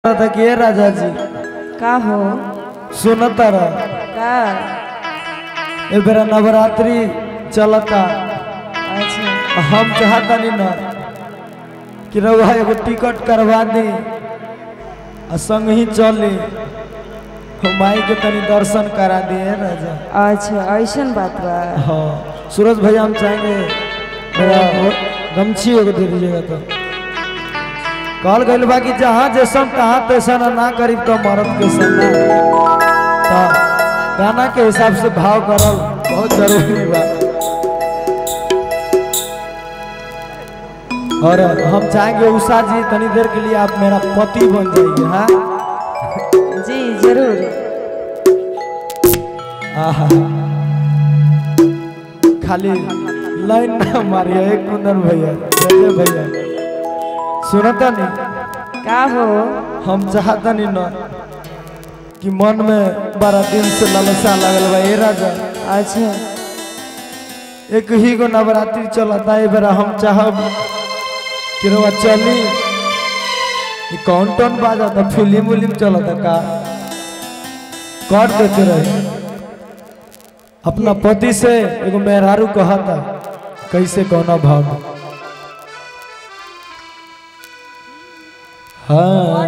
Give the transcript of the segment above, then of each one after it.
था कि राजा जी का हो सुनता रह का ए बेरा नवरात्रि चलता। अच्छा हम चाहता नहीं ना कि रउआ एगो टिकट करवा दी आ संग ही चली माई के तनी दर्शन करा दिए राजा। अच्छा ऐसन बात बा। हाँ सूरज भैया हम चाहेंगे मेरा गमछी एगो दे दीजिएगा। तो कहल गई बा कि जहाँ जैसन तहाँ तैसन ना करीब तो मरद के संग तो गाना के हिसाब से भाव करल बहुत जरूरी बा। और हम चाहेंगे उषा जी तनी देर के लिए आप मेरा पति बन जाइए। हाँ जी जरूर। आहा खाली लाइन ना मारिए एक कुंदन भैया जय भैया सुनता नहीं का हो हम चाहता नहीं ना कि मन में बड़ा दिन से लालसा लगल बा ए राजा। अच्छा एक ही गो नवरात्रि चलता है बेरा हम चाहब कि रउआ चली कौन टन बाजा फिल्म उलिम चलता का कर देते रहे। अपना पति से एगो मेहरारू कहता कैसे कौना भाव। हाँ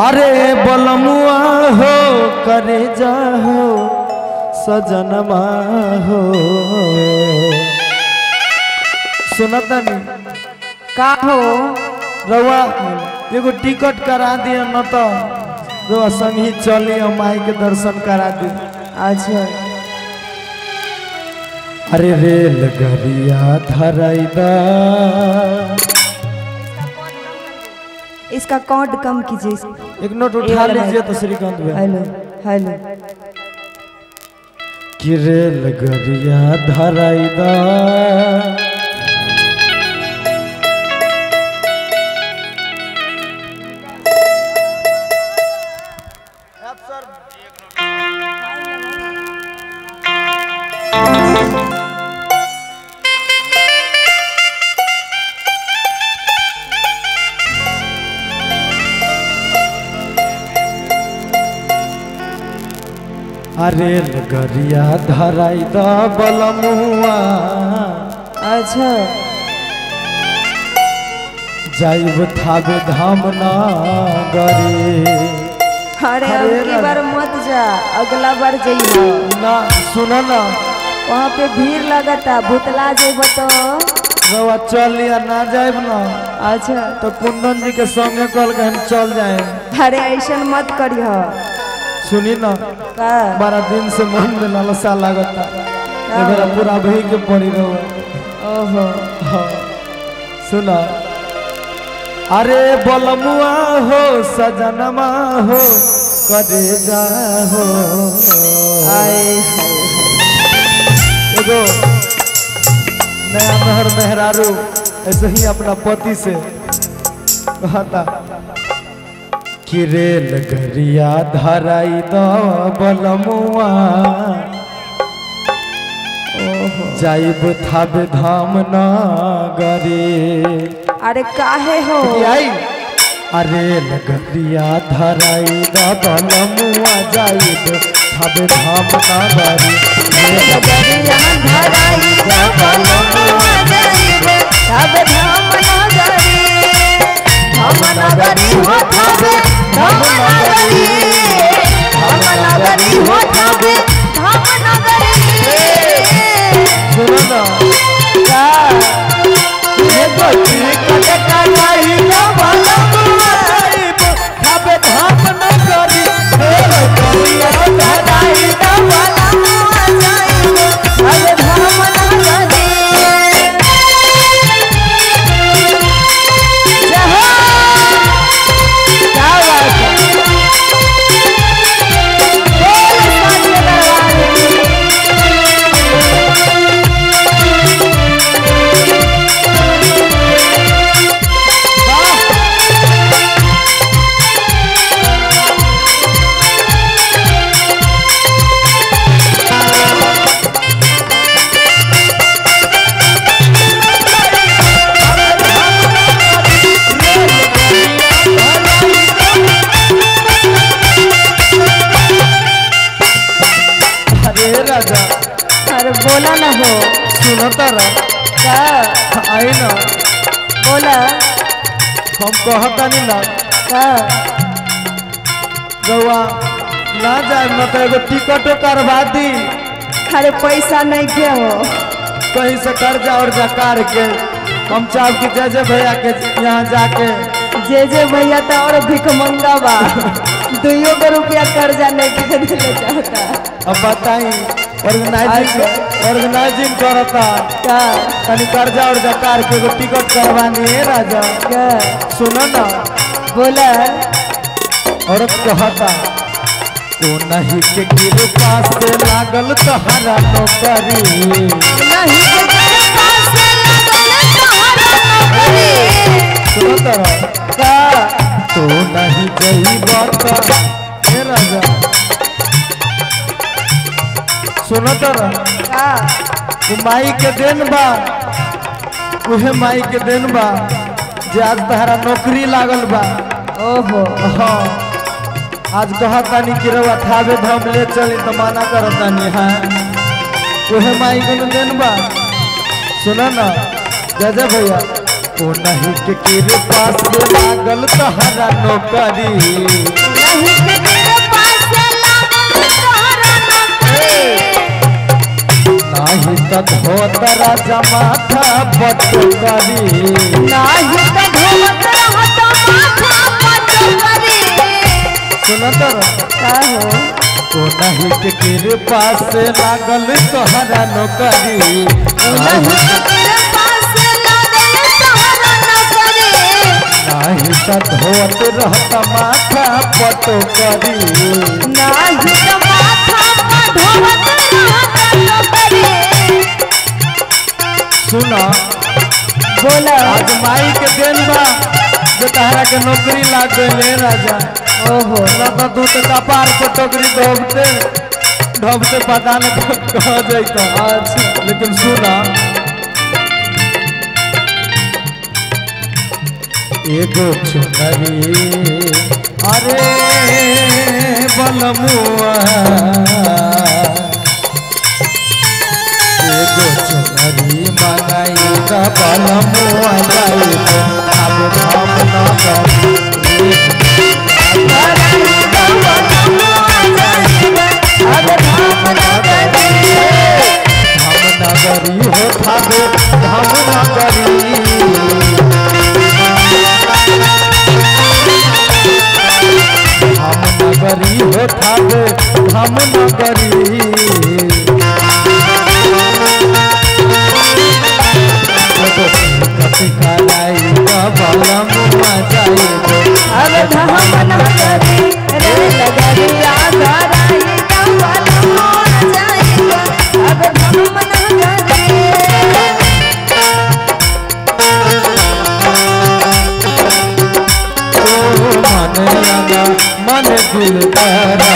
अरे बलमुआ हो करे जा हो सजनमा हो सुनता नहीं का हो रउआ एगो टिकट करा दिया न तो रउआ संग ही चली और माई के दर्शन करा दी। अच्छा अरे रेल गरिया धराइदा इसका कॉर्ड कम कीजिए। एक नोट उठा लीजिए तो श्रीकांत भाई। हेलो हेलो कि रेल गरिया धराइदा अरे गरिया धराई द बलमुआ अच्छा जाइब थावे धाम ना गरे। अरे अब की बार मत जा अगला बार जइहो ना सुना ना वहाँ पे भीड़ लगता भूतला जेब तो रउआ चल या ना जाइब ना अच्छा तो कुंदन जी के संगे कल के हम चल जाए। अरे ऐसा मत करियो सुनी ना का बारह दिन से मन में लालसा लगता मेरा पूरा भई के पड़ी रहो। ओहो हाँ सुना अरे बलमुआ हो सजनमा हो करे जा हो आए एगो नया महर मेहरारू ऐसे ही अपना पति से कहता कि रेल गरिया धराई द बलमुआ जाइब थावे धाम ना गरे। अरे काहे हो आई अरे गरिया धराई द बलमुआ जाइब थावे धाम ना गरे। गरिया धराई द बलमुआ जाइब थावे धाम ना गरे। धाम ना गरी हो थावे धाम ना गरी धाम ना गरी हो थावे धाम ना गरी। सुनो ना का ये बच्ची कटका नहीं ना बलमुआ जाइब थावे धाम ना गरे। गरिया धराई द बलमुआ जाइब थावे धाम ना गरी। सुनो तारा का आई ना बोला हम कहता नहीं ना का गौआ ना जाए न तो एगो टिकटो करवा दी अरे पैसा नहीं के हो कहीं से कर्जा और कार के हम चाह कि जय भैया के यहाँ जाके जे भैया तो और भिख मंगा बा 2 रुपया कर्जा नहीं के दिले चाहता अब बताई ऑर्गेनाइजिंग करता का कहीं कर्जा और कार के एगो टिकट करवानी है राजा का सुनो ना बोला औरत कहता तो नहीं के कृपा से लागल तहरा नौकरी नहीं के कृपा से लागल तहरा नौकरी सुनो तारा का तो नहीं गई बात हे राजा सुनो तारा का वो माई के दिन बा उहे माई के दिन बा जे आज तहरा नौकरी लागल बा ओहो हाँ आज कहतानी कि रवा थावे धाम ले चली तो माना करतानी हाँ उहे माई के दिन बा सुना ना जय भैया ओ नहीं के कृपा से लागल तहरा नौकरी नहीं के कृपा से लागल तहरा नौकरी नाही तक हो तरा जमाथा बटकरी नाही त ढोलत रहत माथा पटकरी सुना तारा का हो तो नहीं के कृपा से लागल तोहरा नौकरी नहीं के कृपा से लागल तहरा नौकरी नहीं तक होत रहत माथा पटकरी नाही त माथा पर ढोलत रहत नौकरी सुना बोला आज माई के दिन बा जो तहरा के नौकरी लाग गए राजा ओहो ना तो तू तो कपार पर टोकरी ढोबते पता नहीं कह जाता अच्छा लेकिन सुना एगो चुनरी अरे बलमुआ एगो चुनरी मंगाई का बलमुआ जाई अब हम ना करी नगरी हो थावे धाम नगरी हम नगरी हो थावे धाम नगरी कति कराई बलम जाए अब धाम नगरी रे लगरिया गराई कमल जाएगा अब धाम नगरी मन दिल तारा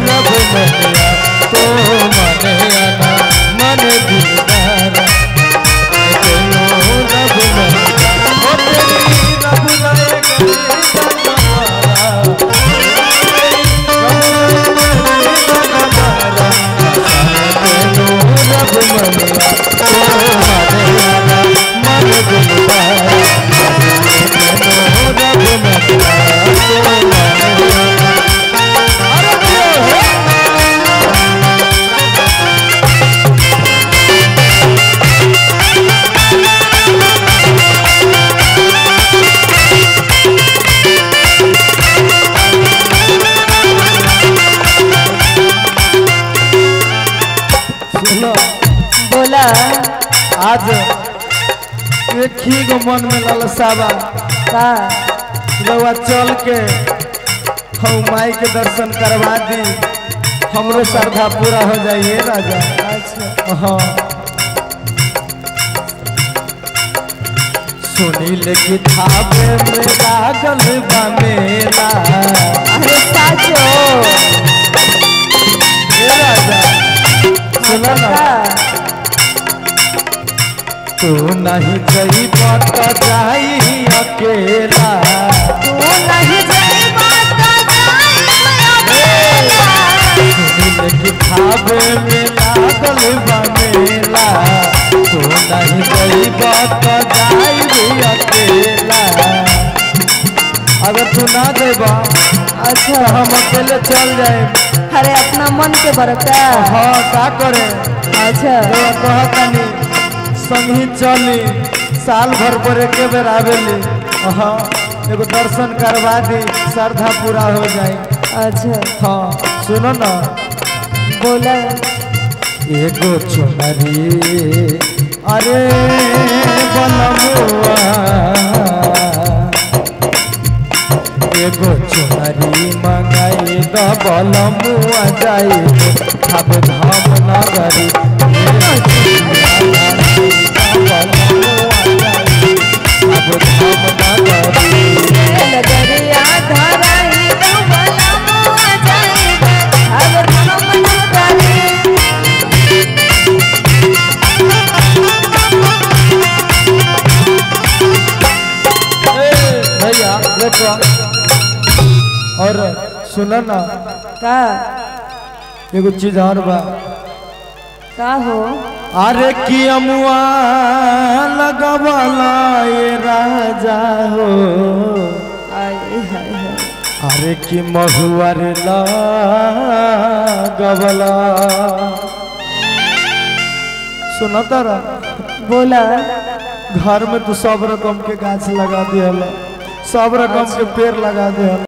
रब मैया तो मन आना मन दिल तारा रब मैया ओ तेरी रब रब मैया तो मन दिल तारा बोला आज एक ही गो मन में लालसा बा का रउआ चल के हम माई के दर्शन करवा दी हमरो श्रद्धा पूरा हो जाइए राजा अच्छा हाँ सुनील की थावे में लागल बा मेला अरे साचो ए राजा सुना ना तू नहीं जई बात जाई अकेला तू नहीं जाई बात जाई अकेला सुनील की थावे में लागल बा मेला तू नहीं जइबा तो जाइबी अकेला। अगर तू ना देबा अच्छा हम अकेले चल जाए। अरे अपना मन के बरका। हाँ का करे। अच्छा कहतनी संगी चली साल भर पर एक बेर आवेली। हाँ एगो दर्शन करवा दी श्रद्धा पूरा हो जाए। अच्छा हाँ सुनो ना बोला। एगो चुनरी अरे बलमुआ एगो चुनरी मंगाई द बलमुआ जाई अब धाम नगरी। अब धाम नगरी नगरिया धराई तो बलमुआ जाइबे अब धाम नगरी। भैया देखो और सुनो ना का एगो चीज और बा। का हो। अरे कि अमुआ लगवाला ये राजा हो। आय हाय हाय। अरे कि महुआ रे लगवला। सुना तारा बोला। घर में तू सब रकम के गाछ लगा दिया, सब रकम के पेड़ लगा दिया।